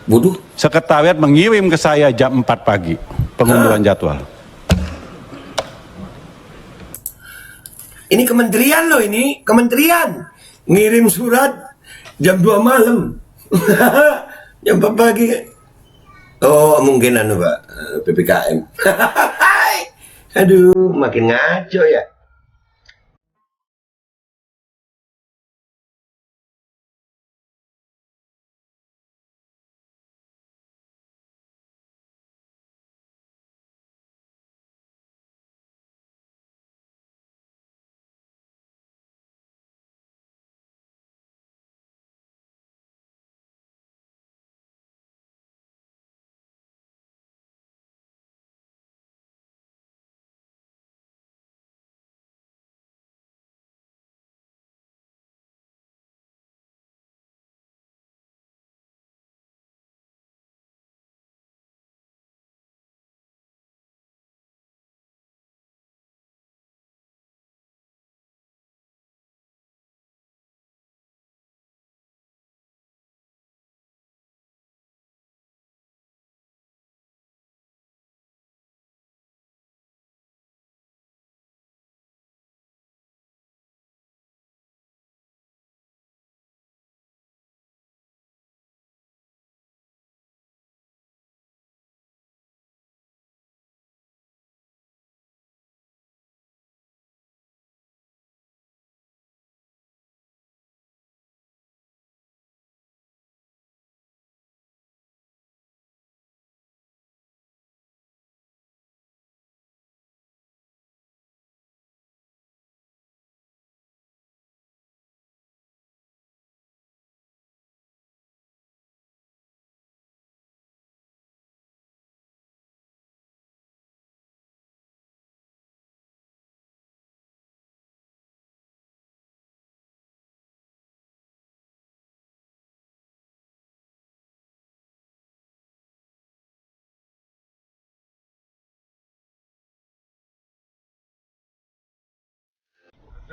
Waduh. Sekretariat mengirim ke saya jam 4 pagi pengunduran jadwal. Ini kementerian loh, ini kementerian ngirim surat jam 2 malam. Jam 4 pagi. Oh mungkin anu Pak, PPKM. Aduh makin ngaco ya.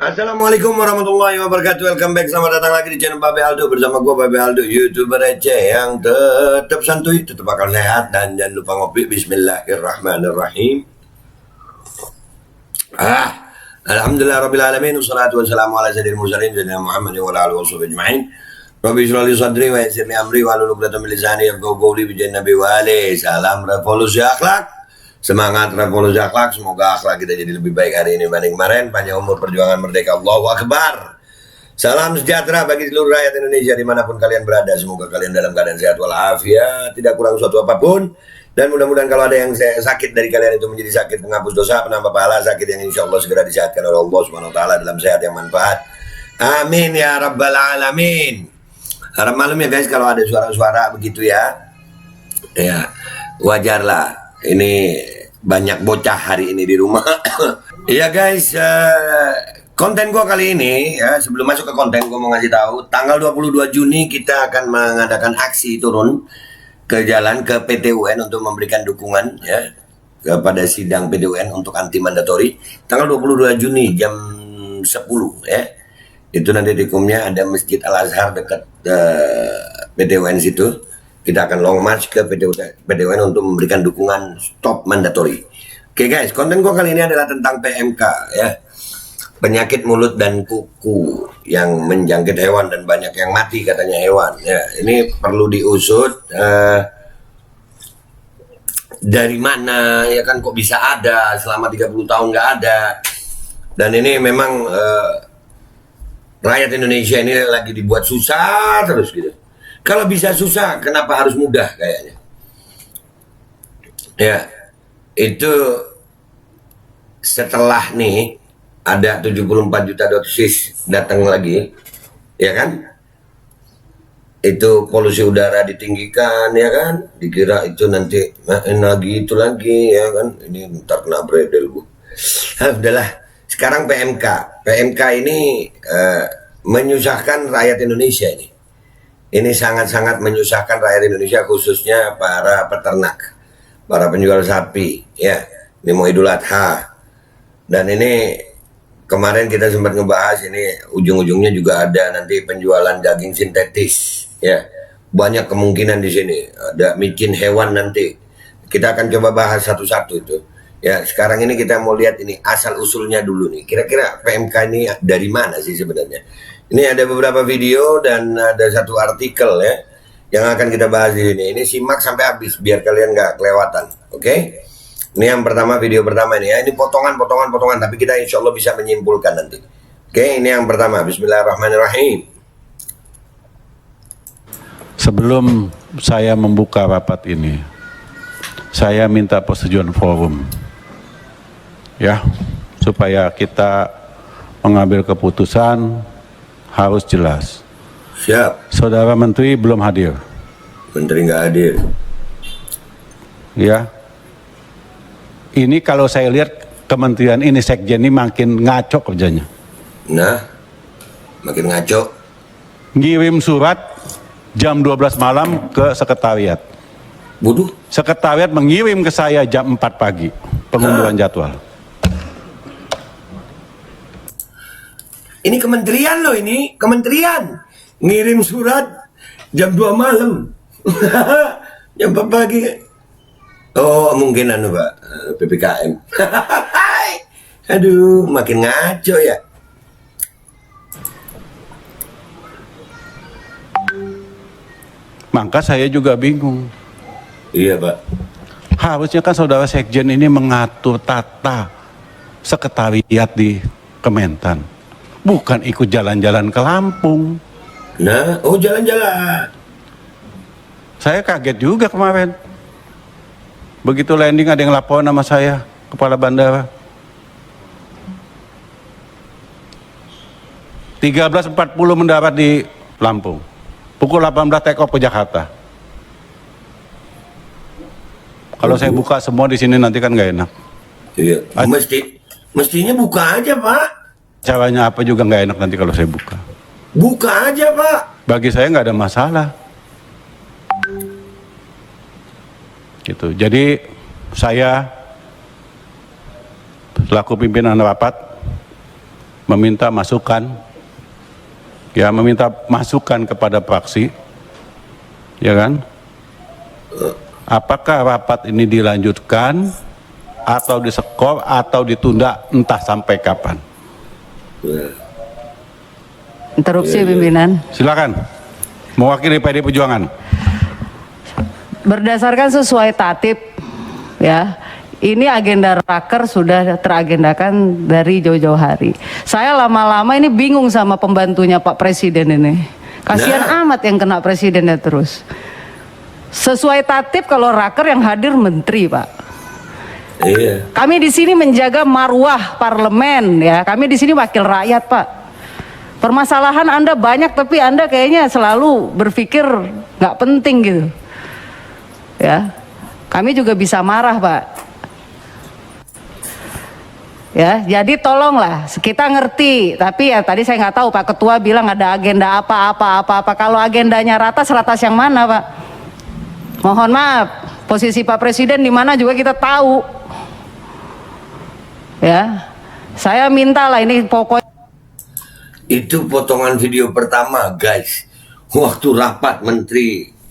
Assalamualaikum warahmatullahi wabarakatuh. Welcome back, selamat datang lagi di channel Babe Aldo. Bersama gue Babe Aldo, YouTuber receh yang tetap santuy, tetap bakal sehat. Dan jangan lupa ngopi. Bismillahirrahmanirrahim. Alhamdulillah Rabbil Alamin. Wassalatu wassalamu ala sayyidil mursalin Sayyidina Muhammad wa ala alihi wa sahbihi ajma'in. Rabbi shrah li sadri wa yassir li amri wa hlul 'uqdatam min lisani yafqahu qawli. Bi Nabi wa ali. Salam revolusi akhlak. Semangat revolusi akhlak, semoga akhlak kita jadi lebih baik hari ini dibanding kemarin. Panjang umur, perjuangan merdeka, Allahu Akbar. Salam sejahtera bagi seluruh rakyat Indonesia dimanapun kalian berada. Semoga kalian dalam keadaan sehat walafiat, tidak kurang suatu apapun. Dan mudah-mudahan kalau ada yang sakit dari kalian itu menjadi sakit penghapus dosa, penambah pahala, sakit yang insya Allah segera disehatkan oleh Allah Subhanahu Wa Taala dalam sehat yang manfaat. Amin ya Rabbal Alamin. Harap malam ya guys kalau ada suara-suara begitu ya. Ya wajarlah. Ini banyak bocah hari ini di rumah. Iya guys, konten gua kali ini ya, sebelum masuk ke konten gua mau ngasih tahu tanggal 22 Juni kita akan mengadakan aksi turun ke jalan ke PT UN untuk memberikan dukungan ya kepada sidang PT UN untuk anti mandatori tanggal 22 Juni jam 10 ya. Itu nanti tikumnya ada Masjid Al Azhar dekat PT UN situ. Kita akan long march ke PT UN untuk memberikan dukungan stop mandatory. Oke guys, konten gua kali ini adalah tentang PMK ya. Penyakit mulut dan kuku yang menjangkit hewan dan banyak yang mati katanya hewan ya. Ini perlu diusut dari mana ya kan, kok bisa ada selama 30 tahun nggak ada. Dan ini memang rakyat Indonesia ini lagi dibuat susah terus gitu. Kalau bisa susah, kenapa harus mudah kayaknya? Ya, itu setelah nih ada 74 juta dosis datang lagi, ya kan? Itu polusi udara ditinggikan, ya kan? Dikira itu nanti lagi itu lagi, ya kan? Ini ntar kena bredel bu. Udahlah. Sekarang PMK. PMK ini menyusahkan rakyat Indonesia ini. Ini sangat-sangat menyusahkan rakyat Indonesia, khususnya para peternak, para penjual sapi. Ya, ini mau Idul Adha. Dan ini kemarin kita sempat ngebahas ini ujung-ujungnya juga ada nanti penjualan daging sintetis. Ya, banyak kemungkinan di sini. Ada micin hewan nanti. Kita akan coba bahas satu-satu itu. Ya, sekarang ini kita mau lihat ini asal usulnya dulu nih. Kira-kira PMK ini dari mana sih sebenarnya? Ini ada beberapa video dan ada satu artikel ya yang akan kita bahas di sini. Ini simak sampai habis biar kalian nggak kelewatan. Oke? Ini yang pertama, video pertama ini ya. Ini potongan, tapi kita insya Allah bisa menyimpulkan nanti. Oke, ini yang pertama. Bismillahirrahmanirrahim. Sebelum saya membuka rapat ini, saya minta persetujuan forum, ya, supaya kita mengambil keputusan harus jelas. Siap. Saudara Menteri belum hadir, Menteri nggak hadir. ya. Ini kalau saya lihat kementerian ini, sekjen ini makin ngaco kerjanya. Nah, makin ngaco. Ngirim surat jam 12 malam ke sekretariat. Buduh. Sekretariat mengirim ke saya jam 4 pagi pengunduran jadwal. Ini kementerian loh, ini kementerian ngirim surat jam 2 malam. Jam 4 pagi. Oh, mungkin anu Pak, PPKM. Aduh, makin ngaco ya. Maka saya juga bingung. Iya Pak. Harusnya kan saudara sekjen ini mengatur tata sekretariat di Kementan, bukan ikut jalan-jalan ke Lampung. Nah, oh jalan-jalan. Saya kaget juga kemarin. Begitu landing ada yang lapor nama saya, kepala bandara. 13.40 mendarat di Lampung. Pukul 18 take off ke Jakarta. Kalau saya buka semua di sini nanti kan nggak enak. Iya. Mestinya buka aja Pak. Caranya apa juga nggak enak nanti kalau saya buka. Buka aja Pak. Bagi saya nggak ada masalah. Gitu. Jadi saya selaku pimpinan rapat meminta masukan kepada fraksi, ya kan? Apakah rapat ini dilanjutkan atau diskor atau ditunda entah sampai kapan? Interupsi pimpinan. Silakan. Mewakili PD Perjuangan. Berdasarkan sesuai tatip, ya, ini agenda raker sudah teragendakan dari jauh-jauh hari. Saya lama-lama ini bingung sama pembantunya Pak Presiden ini. Kasihan amat yang kena presidennya terus. Sesuai tatip kalau raker yang hadir menteri, Pak. Iya. Kami di sini menjaga marwah parlemen, ya. Kami di sini wakil rakyat, Pak. Permasalahan Anda banyak, tapi Anda kayaknya selalu berpikir nggak penting gitu. Ya, kami juga bisa marah Pak. Ya, jadi tolonglah kita ngerti. Tapi ya tadi saya nggak tahu Pak Ketua bilang ada agenda apa. Kalau agendanya ratas yang mana Pak? Mohon maaf, posisi Pak Presiden di mana juga kita tahu. Ya, saya mintalah ini pokoknya. Itu potongan video pertama guys. Waktu rapat menteri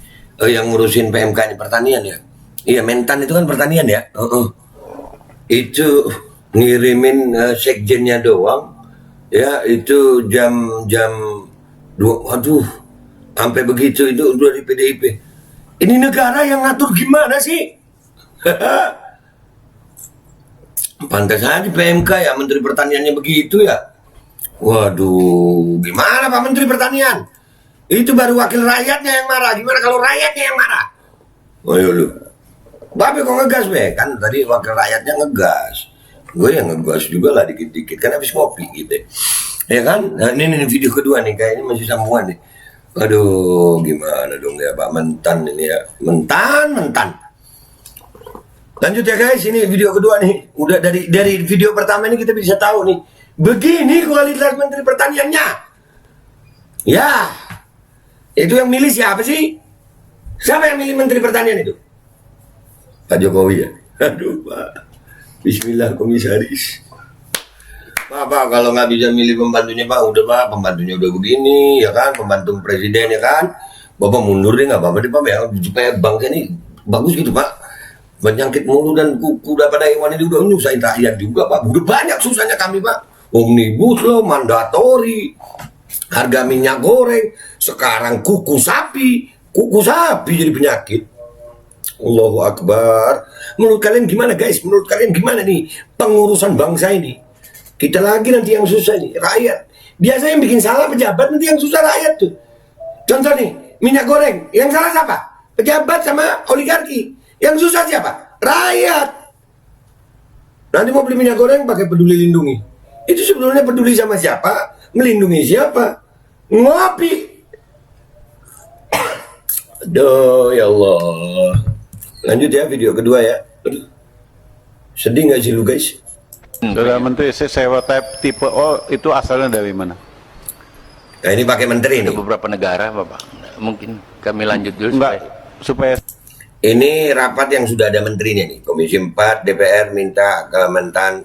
yang ngurusin PMK ini pertanian ya. Iya, Mentan itu kan pertanian ya. Itu ngirimin sekjennya doang. Ya, itu jam 2. Aduh. Sampai begitu itu udah di PDIP. Ini negara yang ngatur gimana sih? Pantas aja PMK ya, Menteri Pertaniannya begitu ya. Waduh, gimana Pak Menteri Pertanian? Itu baru wakil rakyatnya yang marah. Gimana kalau rakyatnya yang marah? Oh iya lu. Babe kok ngegas be? Kan tadi wakil rakyatnya ngegas. Gue yang ngegas juga lah dikit-dikit. Kan habis ngopi gitu. Ya kan? Nah, ini video kedua nih. Kayaknya masih sambungan nih. Aduh, gimana dong ya Pak Mentan ini ya. Mentan. Lanjut ya guys. Ini video kedua nih. Udah dari video pertama ini kita bisa tahu nih. Begini kualitas Menteri Pertaniannya. Ya. Itu yang milih siapa sih? Siapa yang milih Menteri Pertanian itu? Pak Jokowi ya? Aduh Pak. Bismillah komisaris. Pak, kalau nggak bisa milih pembantunya Pak, udah Pak, pembantunya udah begini, ya kan? Pembantu presiden ya kan? Bapak mundur deh nggak apa-apa deh Pak ya, supaya bangsa ini bagus gitu Pak. Penyakit mulut dan kuda pada hewan ini udah nyusahin rakyat juga Pak. Udah banyak susahnya kami Pak. Omnibus Law, mandatori, harga minyak goreng, sekarang kuku sapi jadi penyakit. Allahu Akbar. Menurut kalian gimana guys? Menurut kalian gimana nih pengurusan bangsa ini? Kita lagi nanti yang susah nih, rakyat. Biasanya yang bikin salah pejabat, nanti yang susah rakyat tuh. Contoh nih, minyak goreng, yang salah siapa? Pejabat sama oligarki. Yang susah siapa? Rakyat. Nanti mau beli minyak goreng pakai Peduli Lindungi. Itu sebetulnya peduli sama siapa? Melindungi siapa? Ngopi. Aduh, ya Allah. Lanjut ya video kedua ya. Aduh. Sedih nggak sih lu guys? Saudara Menteri, stereotip tipe O itu asalnya dari mana? Nah ini pakai menteri Ada nih. beberapa negara, Bapak. Mungkin kami lanjut dulu Enggak, supaya Ini rapat yang sudah ada menterinya nih. Komisi 4 DPR minta Kementan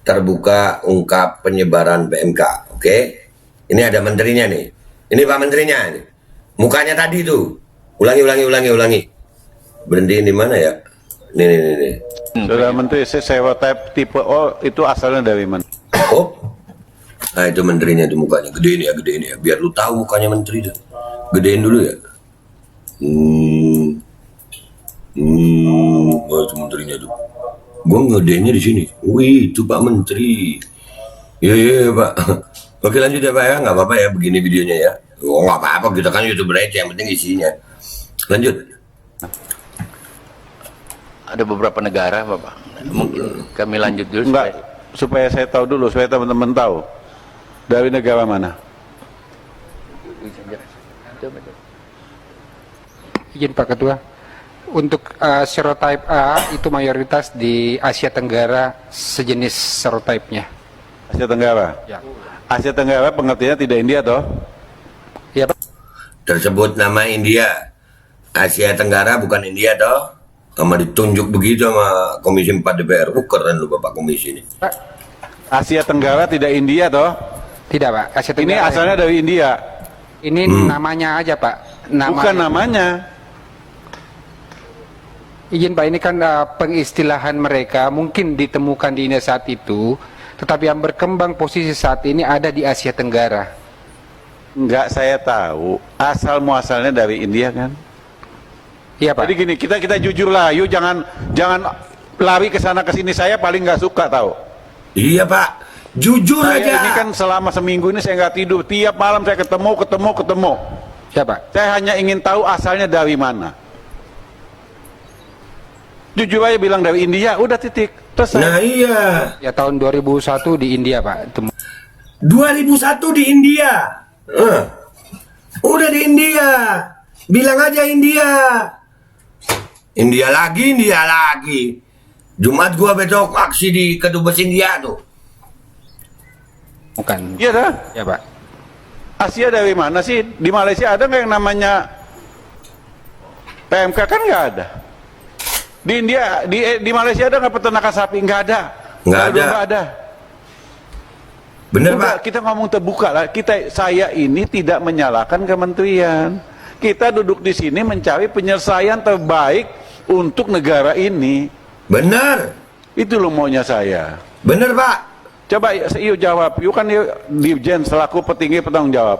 terbuka ungkap penyebaran PMK. Oke? Ini ada menterinya nih. Ini Pak Menterinya nih. Mukanya tadi tuh. Ulangi. Berhentiin di mana ya? Nih. Saudara Menteri, stereotip tipe O itu asalnya dari mana? Oh. Nah itu menterinya tuh mukanya. Gedein ya. Biar lu tahu mukanya menteri tuh. Gedein dulu ya. Oh itu menterinya tuh. Gue ngedenya di sini. Wih itu Pak Menteri. Iya Pak. Oke lanjut ya Pak ya. Nggak apa-apa ya begini videonya ya. Oh nggak apa-apa. Kita kan YouTuber aja. Yang penting isinya. Lanjut. Ada beberapa negara, Bapak. Mungkin kami lanjut dulu. Enggak, supaya saya tahu dulu, supaya teman-teman tahu. Dari negara mana? Izin Pak Ketua, untuk serotype A itu mayoritas di Asia Tenggara sejenis serotype-nya. Asia Tenggara? Ya. Asia Tenggara pengertiannya tidak India toh? Ya Pak. Tersebut nama India. Asia Tenggara bukan India toh. Sama ditunjuk begitu sama Komisi 4 DPR. Keren lu Bapak Komisi ini. Pak, Asia Tenggara tidak India toh? tidak Pak, Asia Ini Tenggara. asalnya dari India. Ini namanya aja Pak. Bukan namanya. Izin Pak, ini kan pengistilahan mereka mungkin ditemukan di India saat itu, tetapi yang berkembang posisi saat ini ada di Asia Tenggara. Enggak, saya tahu. Asal muasalnya dari India kan? Iya Pak. Jadi gini, kita jujur lah, yuk jangan lari ke sana ke sini. Saya paling nggak suka tahu. Iya Pak. Jujur Saya aja. ini kan selama seminggu ini saya nggak tidur. Tiap malam saya ketemu. Ya Pak. Saya hanya ingin tahu asalnya dari mana. Jujur aja bilang dari India, udah titik. Terus Nah iya. Ya tahun 2001 di India Pak. 2001 di India. Udah di India. Bilang aja India. India lagi. Jumat gua besok aksi di Kedubes India tuh. Bukan. iya dah. Ya Pak. Asia dari mana sih? Di Malaysia ada nggak yang namanya PMK? Kan nggak ada. Di India, di Malaysia ada nggak peternakan sapi? Nggak ada. Nggak ada. Nggak ada. Bener Udah, Pak. kita ngomong terbuka lah. Saya ini tidak menyalahkan kementerian. Kita duduk di sini mencari penyelesaian terbaik untuk negara ini. Bener. Itu loh maunya saya. Bener Pak. Coba yuk jawab. Yuk kan Dirjen selaku petinggi bertanggung jawab.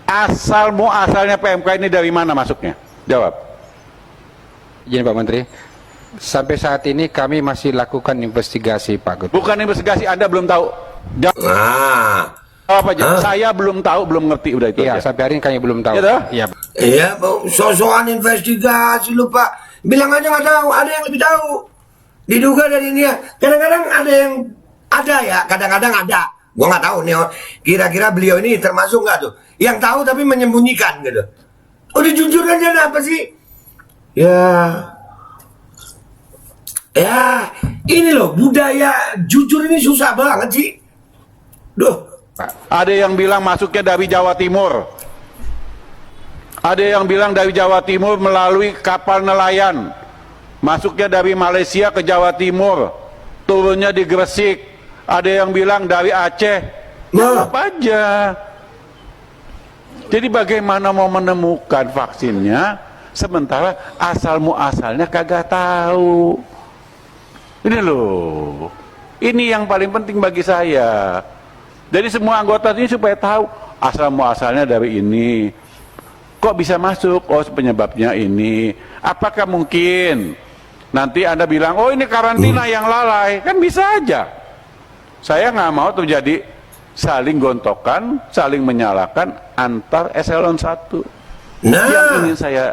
Asalnya PMK ini dari mana masuknya? Jawab. Izin Pak Menteri. Sampai saat ini kami masih lakukan investigasi Pak Ketua. Bukan investigasi, Anda belum tahu. Jawab Nah. aja. Saya belum tahu, belum ngerti, udah itu Iya, aja. sampai hari ini kami belum tahu. Iya toh? Iya Pak. Iya, sosokan investigasi lu Pak. Bilang aja nggak tahu, ada yang lebih tahu. Diduga dari India. Kadang-kadang ada yang kadang-kadang ada. Gua nggak tahu nih, kira-kira beliau ini termasuk nggak tuh? Yang tahu tapi menyembunyikan gitu. Udah jujur aja apa sih? Ya, ini loh budaya jujur ini susah banget sih. Duh. Ada yang bilang masuknya dari Jawa Timur. Ada yang bilang dari Jawa Timur melalui kapal nelayan. Masuknya dari Malaysia ke Jawa Timur. Turunnya di Gresik. Ada yang bilang dari Aceh. Nah. Apa aja. Jadi bagaimana mau menemukan vaksinnya sementara asal muasalnya kagak tahu. Ini loh, ini yang paling penting bagi saya. Jadi semua anggota ini supaya tahu asal muasalnya dari ini. Kok bisa masuk? Oh, penyebabnya ini. Apakah mungkin nanti Anda bilang, oh ini karantina yang lalai? Kan bisa aja. Saya nggak mau terjadi saling gontokan, saling menyalahkan antar eselon 1. Nah, Yang ingin saya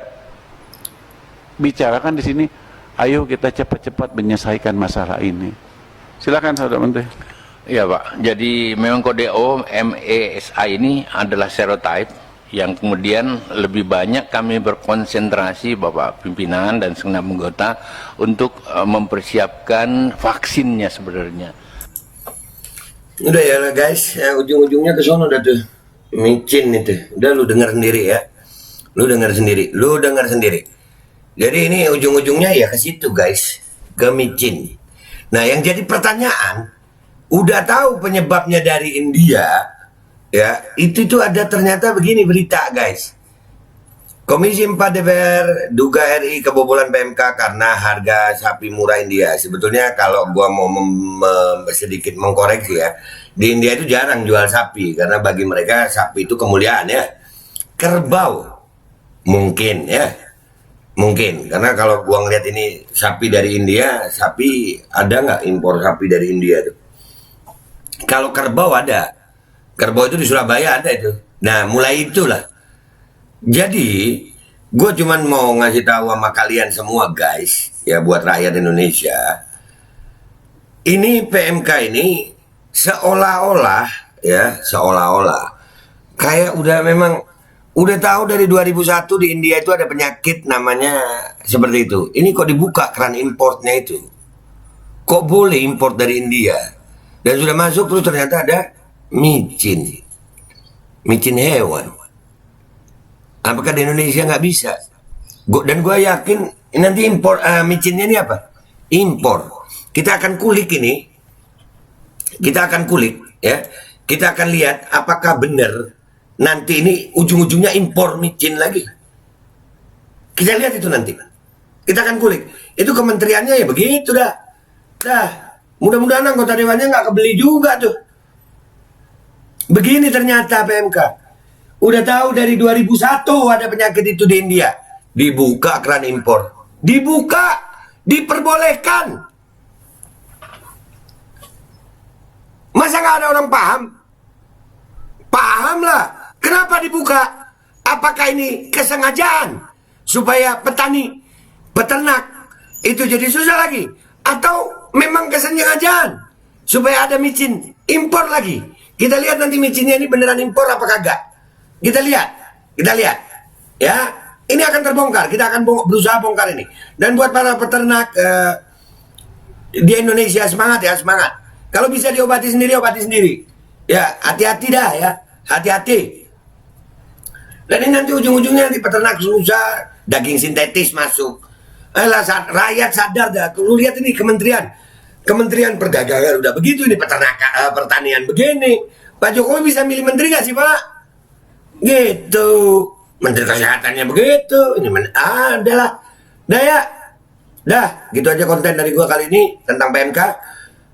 bicarakan di sini, ayo kita cepat-cepat menyelesaikan masalah ini. Silakan Saudara Menteri. Iya Pak, jadi memang kode MESA ini adalah serotype yang kemudian lebih banyak kami berkonsentrasi Bapak pimpinan dan segenap anggota untuk mempersiapkan vaksinnya sebenarnya. udah ya lah guys, ujung-ujungnya ke sono udah tuh. Micin itu. Udah lu dengar sendiri ya. Lu dengar sendiri. Jadi ini ujung-ujungnya ya ke situ guys, ke micin. Nah, yang jadi pertanyaan, udah tahu penyebabnya dari India, ya, itu tuh ada ternyata begini berita guys. Komisi 4 DPR duga RI kebobolan PMK karena harga sapi murah India. Sebetulnya kalau gua mau sedikit mengkoreksi ya, di India itu jarang jual sapi karena bagi mereka sapi itu kemuliaan ya. Kerbau mungkin ya, mungkin karena kalau gua ngeliat ini sapi dari India, sapi ada nggak impor sapi dari India tuh? Kalau kerbau ada, kerbau itu di Surabaya ada itu. Nah, mulai itulah. Jadi, gue cuman mau ngasih tahu sama kalian semua guys, ya buat rakyat Indonesia. Ini PMK ini seolah-olah kayak udah memang udah tahu dari 2001 di India itu ada penyakit namanya seperti itu. Ini kok dibuka keran importnya itu? Kok boleh import dari India? Dan sudah masuk terus ternyata ada micin hewan. Apakah di Indonesia nggak bisa? Dan gue yakin nanti impor micinnya ini apa? Impor. Kita akan kulik ini. Kita akan kulik ya. Kita akan lihat apakah benar nanti ini ujung-ujungnya impor micin lagi. Kita lihat itu nanti. Kita akan kulik. Itu kementeriannya ya begitu dah. Mudah-mudahan anggota dewannya nggak kebeli juga tuh. Begini ternyata PMK. Udah tahu dari 2001 ada penyakit itu di India. Dibuka keran impor. Dibuka. Diperbolehkan. Masa nggak ada orang paham? Paham lah. Kenapa dibuka? Apakah ini kesengajaan? Supaya petani, peternak itu jadi susah lagi? Atau memang kesengajaan? Supaya ada micin impor lagi? Kita lihat nanti micinnya ini beneran impor apa kagak? Kita lihat, ya. Ini akan terbongkar. Kita akan berusaha bongkar ini. Dan buat para peternak di Indonesia semangat ya, semangat. Kalau bisa diobati sendiri, obati sendiri. Ya, hati-hati dah ya, hati-hati. Dan ini nanti ujung-ujungnya nanti peternak susah, daging sintetis masuk. Alah, rakyat sadar dah. Lu lihat ini Kementerian Perdagangan udah begitu, ini pertanian begini. Pak Jokowi bisa milih menteri gak sih Pak? Gitu. Menteri Kesehatannya begitu. Ini adalah. Dah, gitu aja konten dari gua kali ini tentang PMK.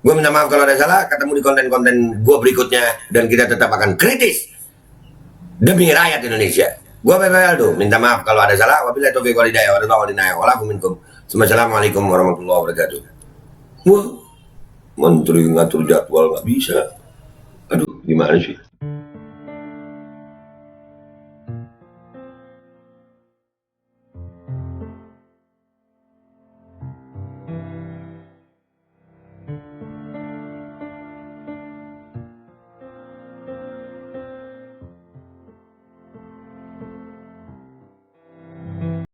Gua minta maaf kalau ada salah. Ketemu di konten-konten gua berikutnya. Dan kita tetap akan kritis demi rakyat Indonesia. Gua Pepe Aldo, minta maaf kalau ada salah. Wabillahi taufiq wal hidayah. Wassalamualaikum warahmatullahi wabarakatuh. Wah, menteri ngatur jadwal nggak bisa. Aduh, gimana sih?